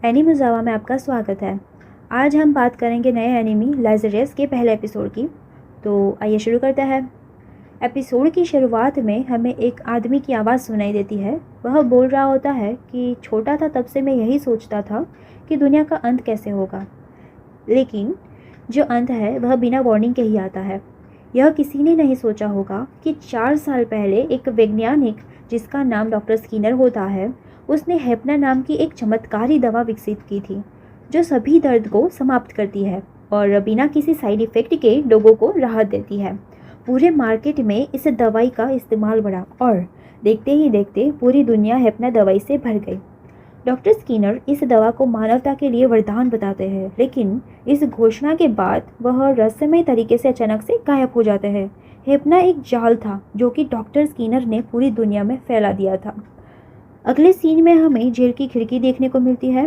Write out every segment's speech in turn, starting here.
एनिमोज़ावा में आपका स्वागत है। आज हम बात करेंगे नए एनिमी लाज़रस के पहले एपिसोड की। तो आइए शुरू करते हैं। एपिसोड की शुरुआत में हमें एक आदमी की आवाज़ सुनाई देती है। वह बोल रहा होता है कि छोटा था तब से मैं यही सोचता था कि दुनिया का अंत कैसे होगा, लेकिन जो अंत है वह बिना वार्निंग के ही आता है। यह किसी ने नहीं सोचा होगा कि 4 साल पहले एक वैज्ञानिक जिसका नाम डॉक्टर स्किनर होता है, उसने हेपना नाम की एक चमत्कारी दवा विकसित की थी जो सभी दर्द को समाप्त करती है और बिना किसी साइड इफ़ेक्ट के लोगों को राहत देती है। पूरे मार्केट में इस दवाई का इस्तेमाल बढ़ा और देखते ही देखते पूरी दुनिया हेपना दवाई से भर गई। डॉक्टर स्किनर इस दवा को मानवता के लिए वरदान बताते हैं, लेकिन इस घोषणा के बाद वह रहस्यमय तरीके से अचानक से गायब हो जाते हैं। हेपना एक जाल था जो कि डॉक्टर स्किनर ने पूरी दुनिया में फैला दिया था। अगले सीन में हमें जेल की खिड़की देखने को मिलती है।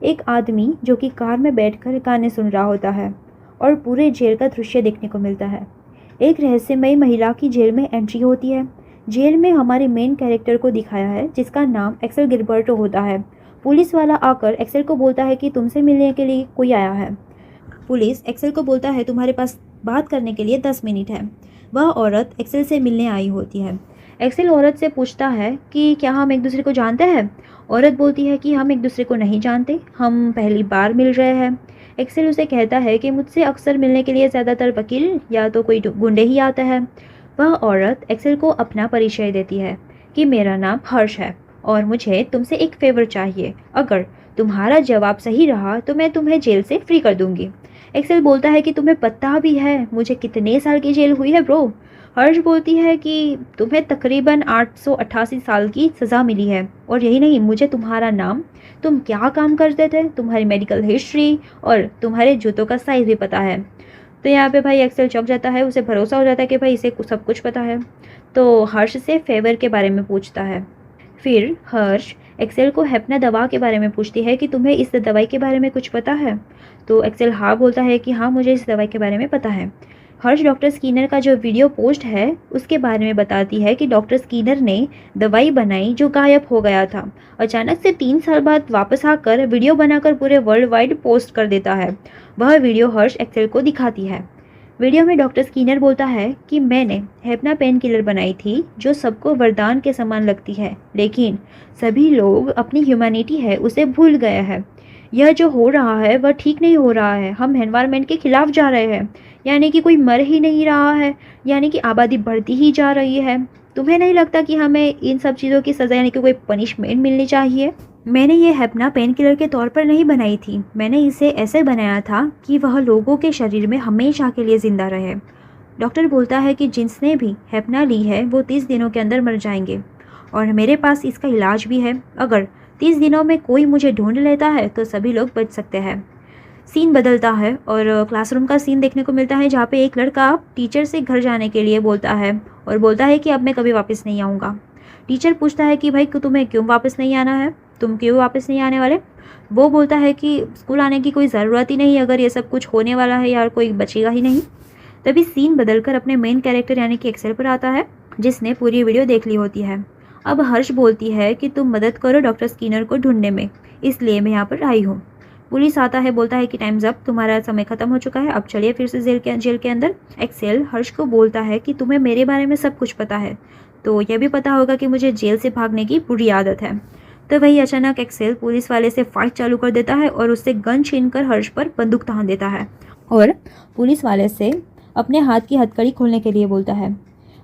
एक आदमी जो कि कार में बैठकर गाने सुन रहा होता है और पूरे जेल का दृश्य देखने को मिलता है। एक रहस्यमयी महिला की जेल में एंट्री होती है। जेल में हमारे मेन कैरेक्टर को दिखाया है जिसका नाम एक्सेल गिलबर्टो होता है। पुलिस वाला आकर एक्सेल को बोलता है कि तुमसे मिलने के लिए कोई आया है। पुलिस एक्सेल को बोलता है तुम्हारे पास बात करने के लिए 10 मिनट है। वह औरत एक्सेल से मिलने आई होती है। एक्सेल औरत से पूछता है कि क्या हम एक दूसरे को जानते हैं। औरत बोलती है कि हम एक दूसरे को नहीं जानते, हम पहली बार मिल रहे हैं। एक्सेल उसे कहता है कि मुझसे अक्सर मिलने के लिए ज़्यादातर वकील या तो कोई गुंडे ही आते हैं। वह औरत एक्सेल को अपना परिचय देती है कि मेरा नाम हर्ष है और मुझे तुमसे एक फेवर चाहिए। अगर तुम्हारा जवाब सही रहा तो मैं तुम्हें जेल से फ्री कर दूंगी। एक्सेल बोलता है कि तुम्हें पता भी है मुझे कितने साल की जेल हुई है ब्रो। हर्ष बोलती है कि तुम्हें तकरीबन 888 साल की सज़ा मिली है और यही नहीं, मुझे तुम्हारा नाम, तुम क्या काम करते थे, तुम्हारी मेडिकल हिस्ट्री और तुम्हारे जूतों का साइज़ भी पता है। तो यहाँ पे भाई एक्सेल चौंक जाता है। उसे भरोसा हो जाता है कि भाई इसे सब कुछ पता है। तो हर्ष से फेवर के बारे में पूछता है। फिर हर्ष एक्सेल को हेपना दवा के बारे में पूछती है कि तुम्हें इस दवाई के बारे में कुछ पता है। तो एक्सेल हाँ बोलता है कि हाँ, मुझे इस दवाई के बारे में पता है। हर्ष डॉक्टर स्किनर का जो वीडियो पोस्ट है उसके बारे में बताती है कि डॉक्टर स्किनर ने दवाई बनाई जो गायब हो गया था, अचानक से 3 साल बाद वापस आकर वीडियो बनाकर पूरे वर्ल्ड वाइड पोस्ट कर देता है। वह वीडियो हर्ष एक्सेल को दिखाती है। वीडियो में डॉक्टर स्किनर बोलता है कि मैंने हेपना पेन किलर बनाई थी जो सबको वरदान के समान लगती है, लेकिन सभी लोग अपनी ह्यूमैनिटी है उसे भूल गए हैं। यह जो हो रहा है वह ठीक नहीं हो रहा है। हम एनवायरनमेंट के खिलाफ जा रहे हैं, यानी कि कोई मर ही नहीं रहा है, यानी कि आबादी बढ़ती ही जा रही है। तुम्हें नहीं लगता कि हमें इन सब चीज़ों की सज़ा यानी कि कोई पनिशमेंट मिलनी चाहिए? मैंने ये हेपना पेन किलर के तौर पर नहीं बनाई थी, मैंने इसे ऐसे बनाया था कि वह लोगों के शरीर में हमेशा के लिए ज़िंदा रहे। डॉक्टर बोलता है कि जिसने भी हेपना ली है वो 30 दिनों के अंदर मर जाएंगे और मेरे पास इसका इलाज भी है। अगर 30 दिनों में कोई मुझे ढूंढ लेता है तो सभी लोग बच सकते हैं। सीन बदलता है और क्लासरूम का सीन देखने को मिलता है जहाँ पे एक लड़का टीचर से घर जाने के लिए बोलता है और बोलता है कि अब मैं कभी वापस नहीं आऊँगा। टीचर पूछता है कि भाई तुम्हें क्यों वापस नहीं आना है, तुम क्यों वापस नहीं आने वाले। वो बोलता है कि स्कूल आने की कोई ज़रूरत ही नहीं, अगर ये सब कुछ होने वाला है यार कोई बचेगा ही नहीं। तभी सीन बदलकर अपने मेन कैरेक्टर यानी कि एक्सेल पर आता है जिसने पूरी वीडियो देख ली होती है। अब हर्ष बोलती है कि तुम मदद करो डॉक्टर स्किनर को ढूंढने में, इसलिए मैं यहाँ पर आई हूँ। पुलिस आता है, बोलता है कि टाइम्स अप, तुम्हारा समय खत्म हो चुका है, अब चलिए फिर से जेल के अंदर। एक्सेल हर्ष को बोलता है कि तुम्हें मेरे बारे में सब कुछ पता है, तो यह भी पता होगा कि मुझे जेल से भागने की बुरी आदत है। तो वही अचानक एक्सेल पुलिस वाले से फाइट चालू कर देता है और उससे गन छीनकर हर्ष पर बंदूक तान देता है और पुलिस वाले से अपने हाथ की हथकड़ी खोलने के लिए बोलता है।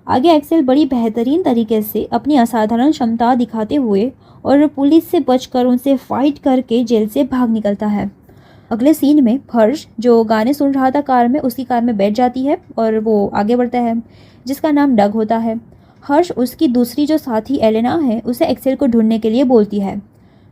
आगे एक्सेल बड़ी बेहतरीन तरीके से अपनी असाधारण क्षमता दिखाते हुए और पुलिस से बचकर उनसे फाइट करके जेल से भाग निकलता है। अगले सीन में हर्ष जो गाने सुन रहा था कार में, उसकी कार में बैठ जाती है और वो आगे बढ़ता है जिसका नाम डग होता है। हर्ष उसकी दूसरी जो साथी एलेना है उसे एक्सेल को ढूंढने के लिए बोलती है।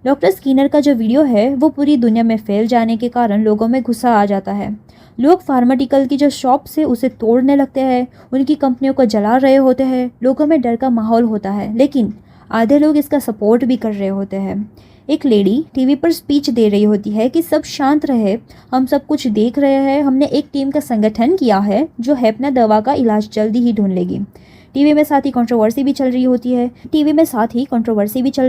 डॉक्टर स्किनर का जो वीडियो है वो पूरी दुनिया में फैल जाने के कारण लोगों में गुस्सा आ जाता है। लोग फार्माटिकल की जो शॉप से उसे तोड़ने लगते हैं, उनकी कंपनियों को जला रहे होते हैं, लोगों में डर का माहौल होता है, लेकिन आधे लोग इसका सपोर्ट भी कर रहे होते हैं। एक लेडी टीवी पर स्पीच दे रही होती है कि सब शांत रहे, हम सब कुछ देख रहे हैं, हमने एक टीम का संगठन किया है जो हेपना दवा का इलाज जल्दी ही ढूंढ लेगी। टीवी में साथ ही कंट्रोवर्सी भी चल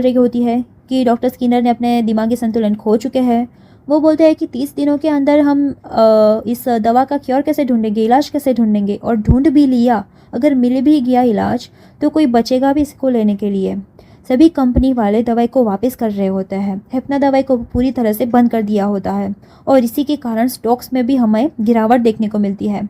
रही होती है जबकि डॉक्टर स्किनर ने अपने दिमागी संतुलन खो चुके हैं। वो बोलते हैं कि 30 दिनों के अंदर हम इस दवा का क्योर कैसे ढूंढेंगे, इलाज कैसे ढूंढेंगे, और ढूंढ भी लिया, अगर मिल भी गया इलाज तो कोई बचेगा भी इसको लेने के लिए। सभी कंपनी वाले दवाई को वापस कर रहे होते हैं। हेपना दवाई को पूरी तरह से बंद कर दिया होता है और इसी के कारण स्टॉक्स में भी हमें गिरावट देखने को मिलती है।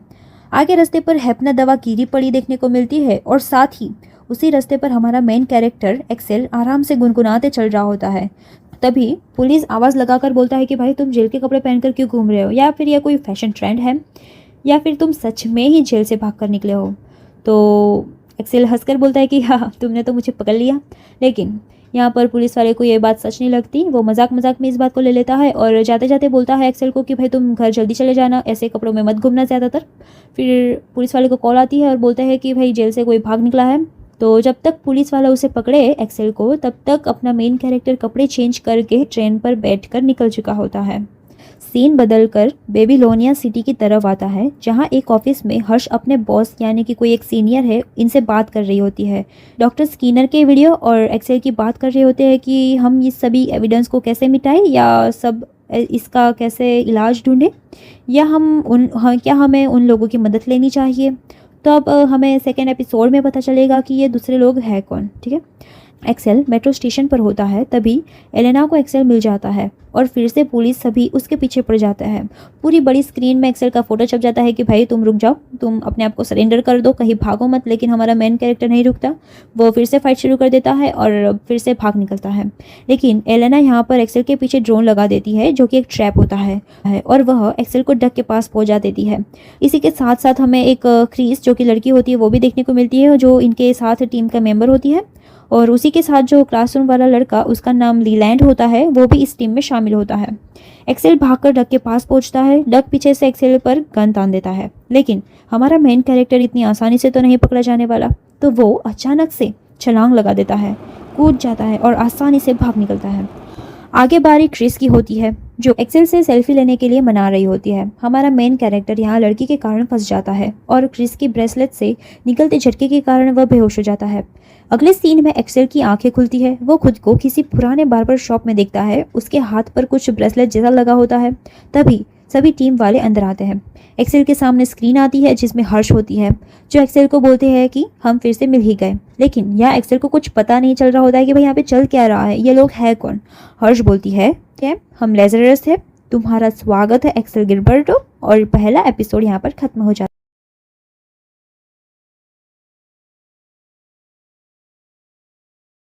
आगे रास्ते पर हेपना दवा गिरी पड़ी देखने को मिलती है और साथ ही उसी रास्ते पर हमारा मेन कैरेक्टर एक्सेल आराम से गुनगुनाते चल रहा होता है। तभी पुलिस आवाज़ लगाकर बोलता है कि भाई तुम जेल के कपड़े पहनकर क्यों घूम रहे हो, या फिर यह कोई फैशन ट्रेंड है, या फिर तुम सच में ही जेल से भाग कर निकले हो। तो एक्सेल हंसकर बोलता है कि हाँ, तुमने तो मुझे पकड़ लिया। लेकिन यहाँ पर पुलिस वाले को ये बात सच नहीं लगती। वो मजाक मजाक में इस बात को ले लेता है और जाते जाते बोलता है एक्सेल को कि भाई तुम घर जल्दी चले जाना, ऐसे कपड़ों में मत घूमना ज़्यादातर। फिर पुलिस वाले को कॉल आती है और बोलते हैं कि भाई जेल से कोई भाग निकला है। तो जब तक पुलिस वाला उसे पकड़े एक्सेल को, तब तक अपना मेन कैरेक्टर कपड़े चेंज करके ट्रेन पर बैठकर निकल चुका होता है। सीन बदलकर बेबीलोनिया सिटी की तरफ आता है, जहां एक ऑफिस में हर्ष अपने बॉस यानी कि कोई एक सीनियर है इनसे बात कर रही होती है। डॉक्टर स्किनर के वीडियो और एक्सेल की बात कर रहे होते हैं कि हम इस सभी एविडेंस को कैसे मिटाएं, या सब इसका कैसे इलाज ढूंढें, या क्या हमें उन लोगों की मदद लेनी चाहिए। तो अब हमें सेकेंड एपिसोड में पता चलेगा कि ये दूसरे लोग हैं कौन। ठीक है, एक्सेल मेट्रो स्टेशन पर होता है, तभी एलेना को एक्सेल मिल जाता है और फिर से पुलिस सभी उसके पीछे पड़ जाता है। पूरी बड़ी स्क्रीन में एक्सेल का फोटो छप जाता है कि भाई तुम रुक जाओ, तुम अपने आप को सरेंडर कर दो, कहीं भागो मत। लेकिन हमारा मेन कैरेक्टर नहीं रुकता, वो फिर से फाइट शुरू कर देता है और फिर से भाग निकलता है। लेकिन एलेना यहाँ पर एक्सेल के पीछे ड्रोन लगा देती है जो कि एक ट्रैप होता है और वह एक्सेल को डक के पास पहुँचा देती है। इसी के साथ साथ हमें एक क्रिस जो कि लड़की होती है वो भी देखने को मिलती है, जो इनके साथ टीम का मेंबर होती है। और उसी के साथ जो क्लासरूम वाला लड़का, उसका नाम लीलैंड होता है, वो भी इस टीम में शामिल होता है। एक्सेल भागकर डक के पास पहुंचता है। डक पीछे से एक्सेल पर गन तान देता है, लेकिन हमारा मेन कैरेक्टर इतनी आसानी से तो नहीं पकड़ा जाने वाला। तो वो अचानक से छलांग लगा देता है, कूद जाता है और आसानी से भाग निकलता है। आगे बारी क्रिस की होती है, जो एक्सेल से सेल्फी लेने के लिए मना रही होती है। हमारा मेन कैरेक्टर यहाँ लड़की के कारण फंस जाता है और क्रिस की ब्रेसलेट से निकलते झटके के कारण वह बेहोश हो जाता है। अगले सीन में एक्सेल की आंखें खुलती है। वो खुद को किसी पुराने बार्बर शॉप में देखता है, उसके हाथ पर कुछ ब्रेसलेट जैसा लगा होता है। तभी सभी टीम वाले अंदर आते हैं। एक्सेल के सामने स्क्रीन आती है जिसमें हर्ष होती है, जो एक्सेल को बोलते हैं कि हम फिर से मिल ही गए। लेकिन यहाँ एक्सेल को कुछ पता नहीं चल रहा होता है कि भाई यहाँ पे चल क्या रहा है, ये लोग है कौन। हर्ष बोलती है कि हम लेज़रस थे, तुम्हारा स्वागत है एक्सेल गिलबर्टो। और पहला एपिसोड यहाँ पर खत्म हो जाता है।